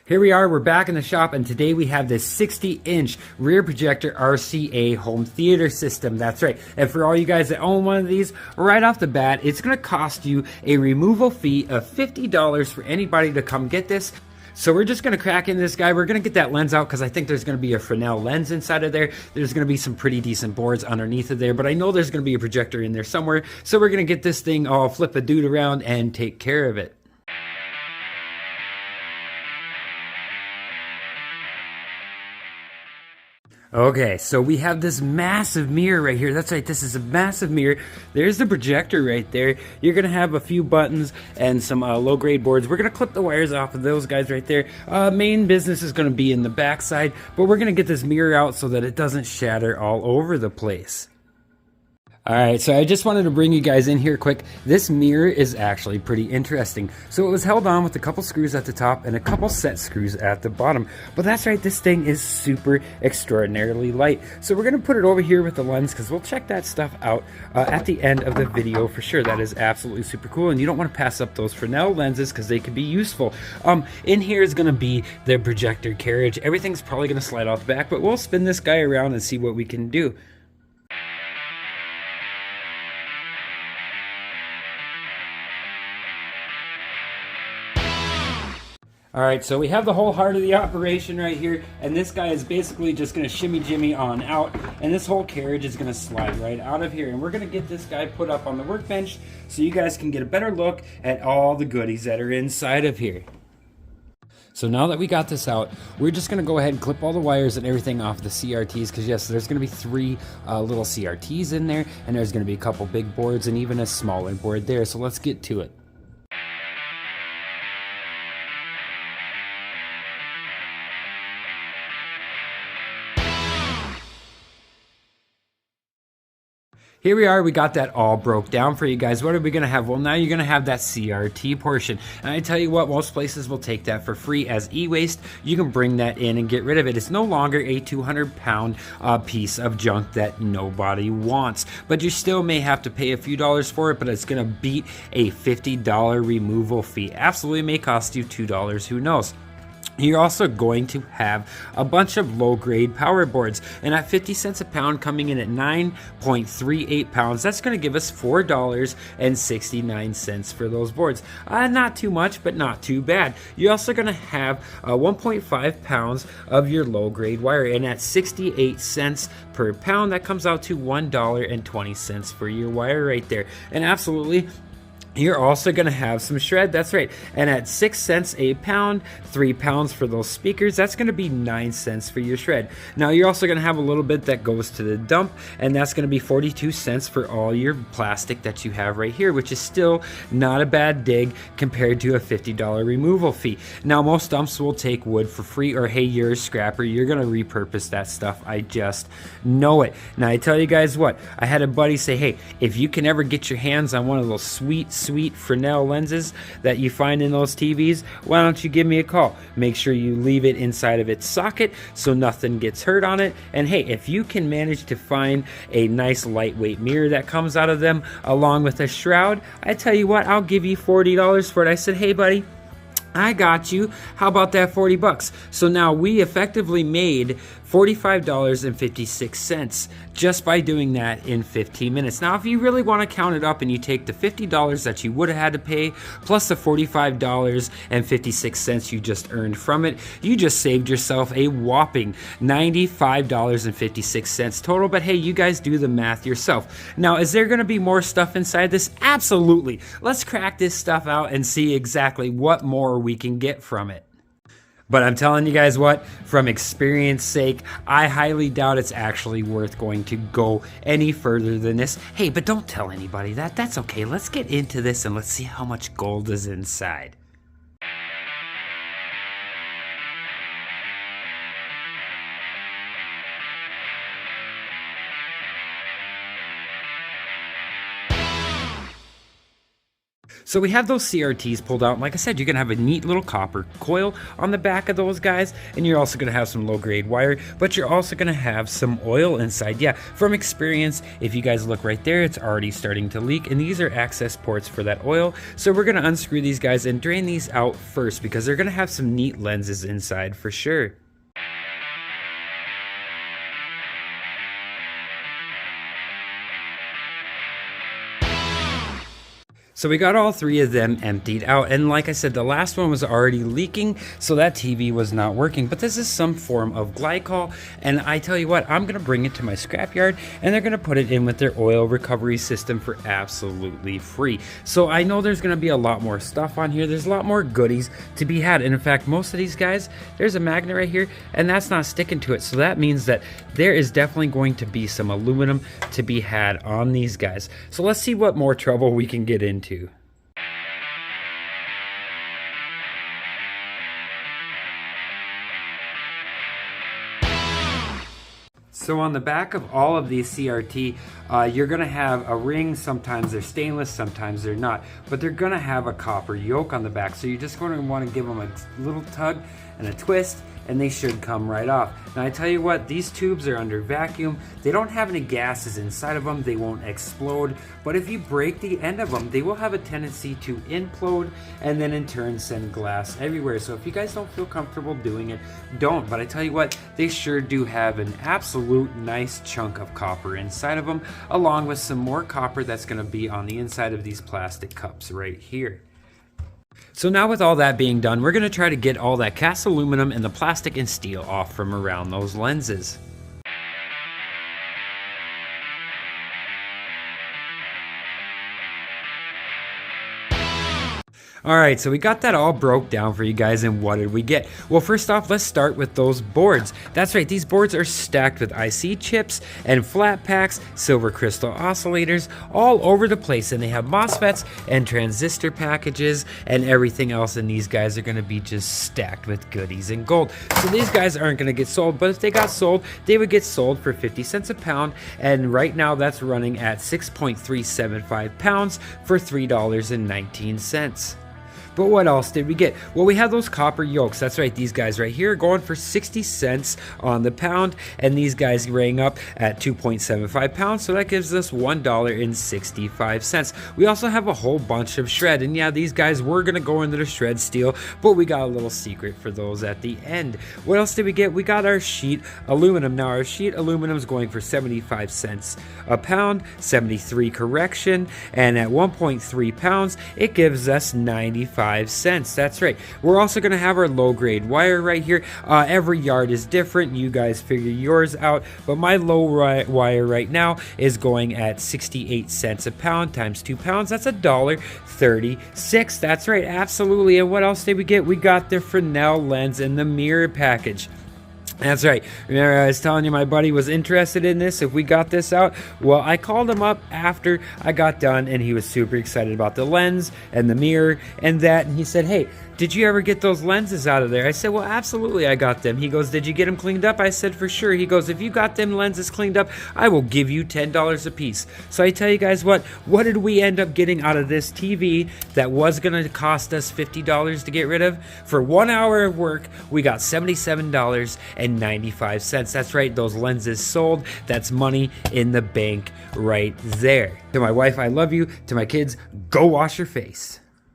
Here we are, we're back in the shop, and today we have this 60-inch rear projector RCA home theater system. That's right. And for all you guys that own one of these, right off the bat, it's going to cost you a removal fee of $50 for anybody to come get this. So we're just going to crack in this guy. We're going to get that lens out because I think there's going to be a Fresnel lens inside of there. There's going to be some pretty decent boards underneath of there, but I know there's going to be a projector in there somewhere. So we're going to get this thing all flip a dude around and take care of it. Okay, so we have this massive mirror right here. That's right, this is a massive mirror. There's the projector right there. You're going to have a few buttons and some low-grade boards. We're going to clip the wires off of those guys right there. Main business is going to be in the backside, but we're going to get this mirror out so that it doesn't shatter all over the place. Alright, so I just wanted to bring you guys in here quick. This mirror is actually pretty interesting. So it was held on with a couple screws at the top and a couple set screws at the bottom. But that's right, this thing is super extraordinarily light. So we're going to put it over here with the lens because we'll check that stuff out at the end of the video for sure. That is absolutely super cool, and you don't want to pass up those Fresnel lenses because they could be useful. In here is going to be the projector carriage. Everything's probably going to slide out the back, but we'll spin this guy around and see what we can do. Alright, so we have the whole heart of the operation right here, and this guy is basically just going to shimmy jimmy on out, and this whole carriage is going to slide right out of here, and we're going to get this guy put up on the workbench so you guys can get a better look at all the goodies that are inside of here. So now that we got this out, we're just going to go ahead and clip all the wires and everything off the CRTs, because yes, there's going to be three little CRTs in there, and there's going to be a couple big boards and even a smaller board there, so let's get to it. Here we are, we got that all broke down for you guys. What are we going to have? Well, now you're going to have that CRT portion. And I tell you what, most places will take that for free as e-waste. You can bring that in and get rid of it. It's no longer a 200-pound piece of junk that nobody wants. But you still may have to pay a few dollars for it, but it's going to beat a $50 removal fee. Absolutely may cost you $2, who knows. You're also going to have a bunch of low-grade power boards, and at 50 cents a pound, coming in at 9.38 pounds, that's going to give us $4.69 for those boards. Not too much, but not too bad. You're also going to have 1.5 pounds of your low-grade wire, and at 68 cents per pound, that comes out to $1.20 for your wire right there. And absolutely, you're also going to have some shred, that's right, and at 6 cents a pound, 3 pounds for those speakers, that's going to be 9 cents for your shred. Now you're also going to have a little bit that goes to the dump, and that's going to be 42 cents for all your plastic that you have right here, which is still not a bad dig compared to a $50 removal fee. Now most dumps will take wood for free, or hey, you're a scrapper, you're going to repurpose that stuff, I just know it. Now I tell you guys what, I had a buddy say, hey, if you can ever get your hands on one of those sweet Fresnel lenses that you find in those TVs, why don't you give me a call? Make sure you leave it inside of its socket so nothing gets hurt on it. And hey, if you can manage to find a nice lightweight mirror that comes out of them along with a shroud, I tell you what, I'll give you $40 for it. I said, hey buddy, I got you. How about that 40 bucks? So now we effectively made $45.56 just by doing that in 15 minutes. Now, if you really want to count it up and you take the $50 that you would have had to pay plus the $45.56 you just earned from it, you just saved yourself a whopping $95.56 total. But hey, you guys do the math yourself. Now, is there going to be more stuff inside this? Absolutely. Let's crack this stuff out and see exactly what more we can get from it. But I'm telling you guys what, from experience sake, I highly doubt it's actually worth going to go any further than this. Hey, but don't tell anybody that. That's okay. Let's get into this and let's see how much gold is inside. So we have those CRTs pulled out. Like I said, you're gonna have a neat little copper coil on the back of those guys, and you're also gonna have some low grade wire, but you're also gonna have some oil inside. Yeah, from experience, if you guys look right there, it's already starting to leak, and these are access ports for that oil. So we're gonna unscrew these guys and drain these out first because they're gonna have some neat lenses inside for sure. So we got all three of them emptied out, and like I said, the last one was already leaking, so that TV was not working. But this is some form of glycol, and I tell you what, I'm gonna bring it to my scrapyard, and they're gonna put it in with their oil recovery system for absolutely free. So I know there's gonna be a lot more stuff on here. There's a lot more goodies to be had, and in fact, most of these guys, there's a magnet right here, and that's not sticking to it. So that means that there is definitely going to be some aluminum to be had on these guys. So let's see what more trouble we can get into. So on the back of all of these CRT, you're gonna have a ring. Sometimes they're stainless, sometimes they're not, but they're gonna have a copper yoke on the back. So you're just gonna wanna give them a little tug and a twist, and they should come right off. Now I tell you what, these tubes are under vacuum. They don't have any gases inside of them. They won't explode, but if you break the end of them, they will have a tendency to implode and then in turn send glass everywhere. So if you guys don't feel comfortable doing it, don't. But I tell you what, they sure do have an absolute nice chunk of copper inside of them, along with some more copper that's gonna be on the inside of these plastic cups right here. So now with all that being done, we're gonna try to get all that cast aluminum and the plastic and steel off from around those lenses. Alright, so we got that all broke down for you guys, and what did we get? Well, first off, let's start with those boards. That's right, these boards are stacked with IC chips and flat packs, silver crystal oscillators, all over the place, and they have MOSFETs and transistor packages and everything else, and these guys are going to be just stacked with goodies and gold. So these guys aren't going to get sold, but if they got sold, they would get sold for 50 cents a pound, and right now that's running at 6.375 pounds for $3.19. But what else did we get? Well, we have those copper yokes. That's right, these guys right here are going for 60 cents on the pound, and these guys rang up at 2.75 pounds, so that gives us $1.65. We also have a whole bunch of shred, and yeah, these guys were gonna go into the shred steel, but we got a little secret for those at the end. What else did we get? We got our sheet aluminum. Now, our sheet aluminum is going for 75 cents a pound, 73 correction, and at 1.3 pounds, it gives us 95 cents. That's right. We're also going to have our low grade wire right here. Every yard is different. You guys figure yours out, but my low wire right now is going at 68 cents a pound times 2 pounds. That's $1.36. That's right. Absolutely. And what else did we get? We got the Fresnel lens and the mirror package. That's right. Remember I was telling you my buddy was interested in this, if we got this out? Well, I called him up after I got done, and he was super excited about the lens and the mirror and that, and he said, hey, did you ever get those lenses out of there? I said, well, absolutely, I got them. He goes, did you get them cleaned up? I said, for sure. He goes, if you got them lenses cleaned up, I will give you $10 a piece. So I tell you guys what did we end up getting out of this TV that was going to cost us $50 to get rid of? For 1 hour of work, we got $77.95. That's right, those lenses sold. That's money in the bank right there. To my wife, I love you. To my kids, go wash your face.